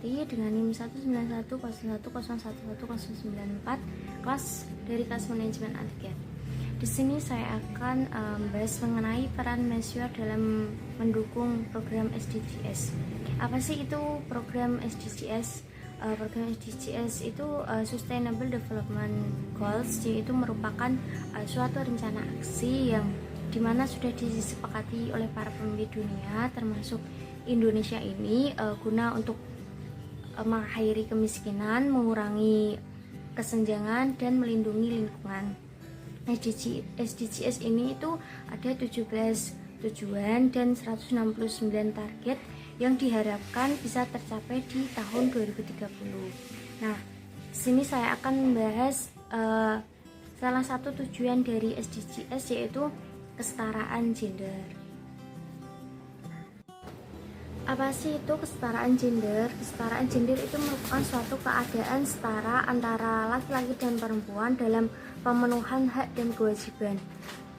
Susanti dengan NIM 19101101194 kelas manajemen A3. Di sini saya akan membahas mengenai peran mahasiswa dalam mendukung program SDGs. Apa sih itu program SDGs? Program SDGs itu Sustainable Development Goals, yaitu merupakan suatu rencana aksi yang dimana sudah disepakati oleh para pemimpin dunia termasuk Indonesia ini guna untuk mengakhiri kemiskinan, mengurangi kesenjangan, dan melindungi lingkungan. SDGs ini itu ada 17 tujuan dan 169 target yang diharapkan bisa tercapai di tahun 2030. Nah, sini saya akan membahas salah satu tujuan dari SDGs, yaitu kesetaraan gender. Apa sih itu kesetaraan gender? Kesetaraan gender itu merupakan suatu keadaan setara antara laki-laki dan perempuan dalam pemenuhan hak dan kewajiban.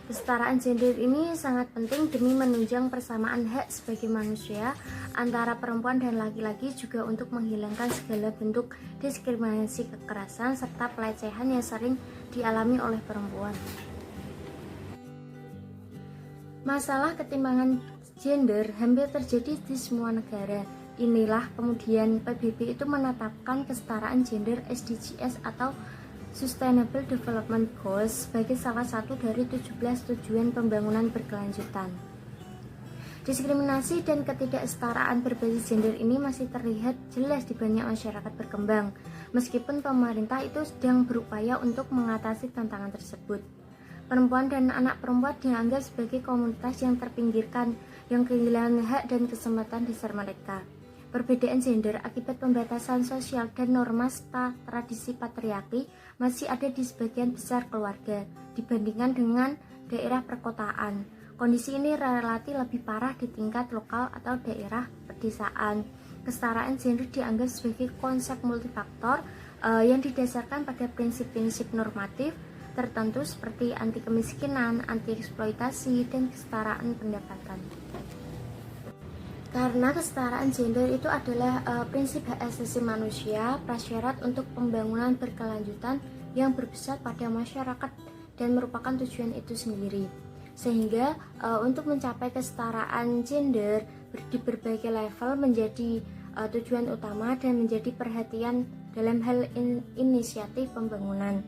Kesetaraan gender ini sangat penting demi menunjang persamaan hak sebagai manusia antara perempuan dan laki-laki, juga untuk menghilangkan segala bentuk diskriminasi, kekerasan, serta pelecehan yang sering dialami oleh perempuan. Masalah ketimpangan gender hampir terjadi di semua negara. Inilah kemudian PBB itu menetapkan kesetaraan gender SDGs atau Sustainable Development Goals sebagai salah satu dari 17 tujuan pembangunan berkelanjutan. Diskriminasi dan ketidaksetaraan berbasis gender ini masih terlihat jelas di banyak masyarakat berkembang, meskipun pemerintah itu sedang berupaya untuk mengatasi tantangan tersebut. Perempuan dan anak perempuan dianggap sebagai komunitas yang terpinggirkan, yang kehilangan hak dan kesempatan dasar mereka. Perbedaan gender akibat pembatasan sosial dan norma tradisi patriarki masih ada di sebagian besar keluarga dibandingkan dengan daerah perkotaan. Kondisi ini relatif lebih parah di tingkat lokal atau daerah pedesaan. Kesetaraan gender dianggap sebagai konsep multifaktor yang didasarkan pada prinsip-prinsip normatif tertentu seperti anti kemiskinan, anti eksploitasi, dan kesetaraan pendapatan. Karena kesetaraan gender itu adalah prinsip hak asasi manusia, prasyarat untuk pembangunan berkelanjutan yang berpusat pada masyarakat dan merupakan tujuan itu sendiri. Sehingga untuk mencapai kesetaraan gender di berbagai level menjadi tujuan utama dan menjadi perhatian dalam hal inisiatif pembangunan.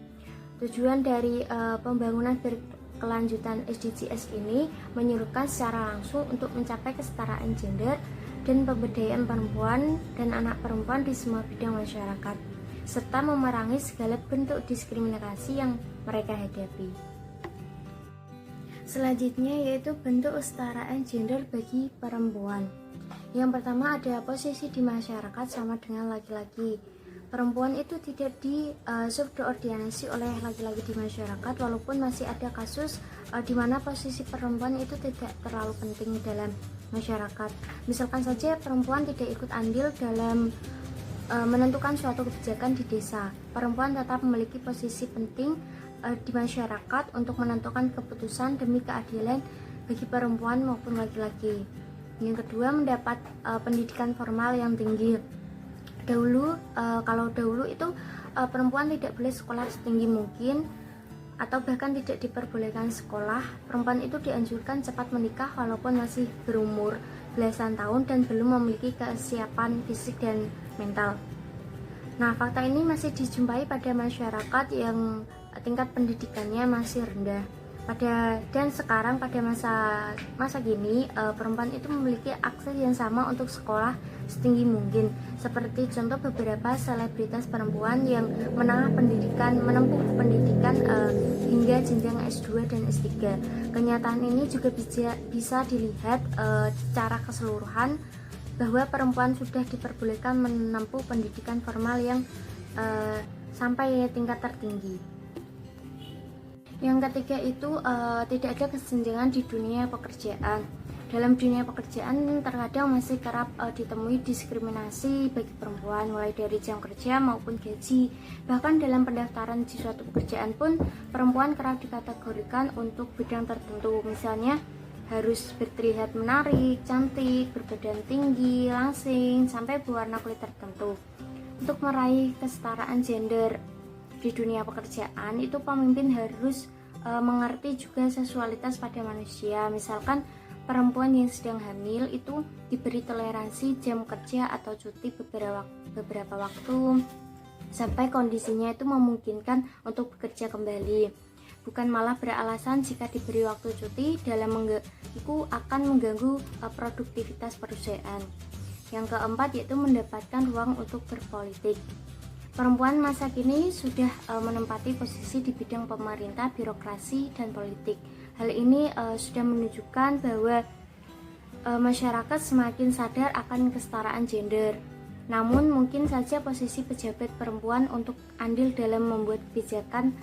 Tujuan dari pembangunan berkelanjutan SDGs ini menyuruhkan secara langsung untuk mencapai kesetaraan gender dan pemberdayaan perempuan dan anak perempuan di semua bidang masyarakat, serta memerangi segala bentuk diskriminasi yang mereka hadapi. Selanjutnya yaitu bentuk kesetaraan gender bagi perempuan. Yang pertama ada posisi di masyarakat sama dengan laki-laki. Perempuan itu tidak disubordinasi oleh laki-laki di masyarakat, walaupun masih ada kasus di mana posisi perempuan itu tidak terlalu penting dalam masyarakat. Misalkan saja perempuan tidak ikut andil dalam menentukan suatu kebijakan di desa. Perempuan tetap memiliki posisi penting di masyarakat untuk menentukan keputusan demi keadilan bagi perempuan maupun laki-laki. Yang kedua, mendapat pendidikan formal yang tinggi. Kalau dahulu itu perempuan tidak boleh sekolah setinggi mungkin atau bahkan tidak diperbolehkan sekolah. Perempuan itu dianjurkan cepat menikah walaupun masih berumur belasan tahun dan belum memiliki kesiapan fisik dan mental. Nah, fakta ini masih dijumpai pada masyarakat yang tingkat pendidikannya masih rendah. Dan sekarang pada masa kini perempuan itu memiliki akses yang sama untuk sekolah setinggi mungkin, seperti contoh beberapa selebritas perempuan yang menempuh pendidikan hingga jenjang S2 dan S3. Kenyataan ini juga bisa dilihat secara keseluruhan bahwa perempuan sudah diperbolehkan menempuh pendidikan formal yang sampai tingkat tertinggi. Yang ketiga itu tidak ada kesenjangan di dunia pekerjaan. Dalam dunia pekerjaan terkadang masih kerap ditemui diskriminasi bagi perempuan, mulai dari jam kerja maupun gaji. Bahkan dalam pendaftaran di suatu pekerjaan pun perempuan kerap dikategorikan untuk bidang tertentu. Misalnya harus terlihat menarik, cantik, berbadan tinggi, langsing, sampai berwarna kulit tertentu. Untuk meraih kesetaraan gender di dunia pekerjaan, itu pemimpin harus mengerti juga seksualitas pada manusia. Misalkan perempuan yang sedang hamil itu diberi toleransi jam kerja atau cuti beberapa waktu sampai kondisinya itu memungkinkan untuk bekerja kembali, bukan malah beralasan jika diberi waktu cuti itu akan mengganggu produktivitas perusahaan. Yang keempat yaitu mendapatkan ruang untuk berpolitik. Perempuan masa kini sudah menempati posisi di bidang pemerintah, birokrasi, dan politik. Hal ini sudah menunjukkan bahwa masyarakat semakin sadar akan kesetaraan gender. Namun mungkin saja posisi pejabat perempuan untuk andil dalam membuat kebijakan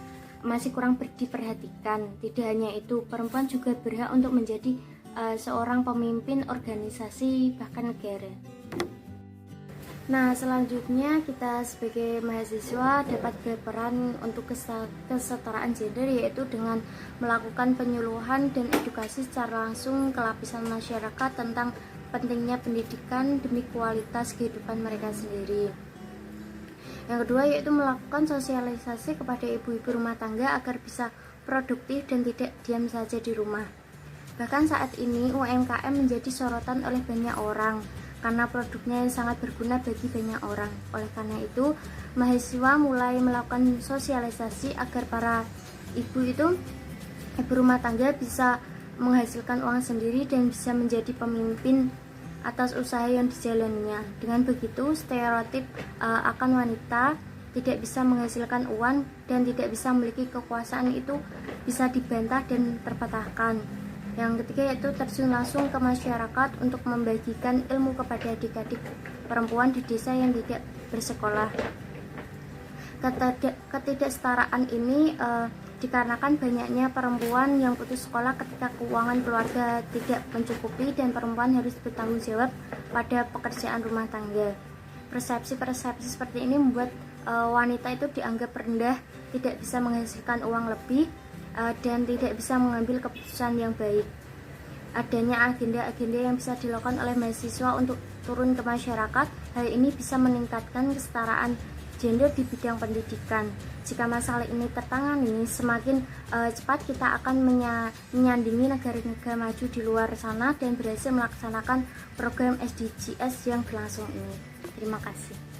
masih kurang diperhatikan. Tidak hanya itu, perempuan juga berhak untuk menjadi seorang pemimpin organisasi bahkan negara. Nah, selanjutnya kita sebagai mahasiswa dapat berperan untuk kesetaraan gender, yaitu dengan melakukan penyuluhan dan edukasi secara langsung ke lapisan masyarakat tentang pentingnya pendidikan demi kualitas kehidupan mereka sendiri. Yang kedua yaitu melakukan sosialisasi kepada ibu-ibu rumah tangga agar bisa produktif dan tidak diam saja di rumah. Bahkan saat ini UMKM menjadi sorotan oleh banyak orang karena produknya yang sangat berguna bagi banyak orang. Oleh karena itu, mahasiswa mulai melakukan sosialisasi agar para ibu rumah tangga bisa menghasilkan uang sendiri dan bisa menjadi pemimpin atas usaha yang dijalaninya. Dengan begitu, stereotip akan wanita tidak bisa menghasilkan uang dan tidak bisa memiliki kekuasaan itu bisa dibantah dan terpatahkan. Yang ketiga yaitu terjun langsung ke masyarakat untuk membagikan ilmu kepada adik-adik perempuan di desa yang tidak bersekolah. Ketidaksetaraan ini dikarenakan banyaknya perempuan yang putus sekolah ketika keuangan keluarga tidak mencukupi dan perempuan harus bertanggung jawab pada pekerjaan rumah tangga. Persepsi-persepsi seperti ini membuat wanita itu dianggap rendah, tidak bisa menghasilkan uang lebih, dan tidak bisa mengambil keputusan yang baik. Adanya agenda-agenda yang bisa dilakukan oleh mahasiswa untuk turun ke masyarakat, hal ini bisa meningkatkan kesetaraan gender di bidang pendidikan. Jika masalah ini tertangani, semakin cepat kita akan menyandingi negara-negara maju di luar sana dan berhasil melaksanakan program SDGs yang berlangsung ini. Terima kasih.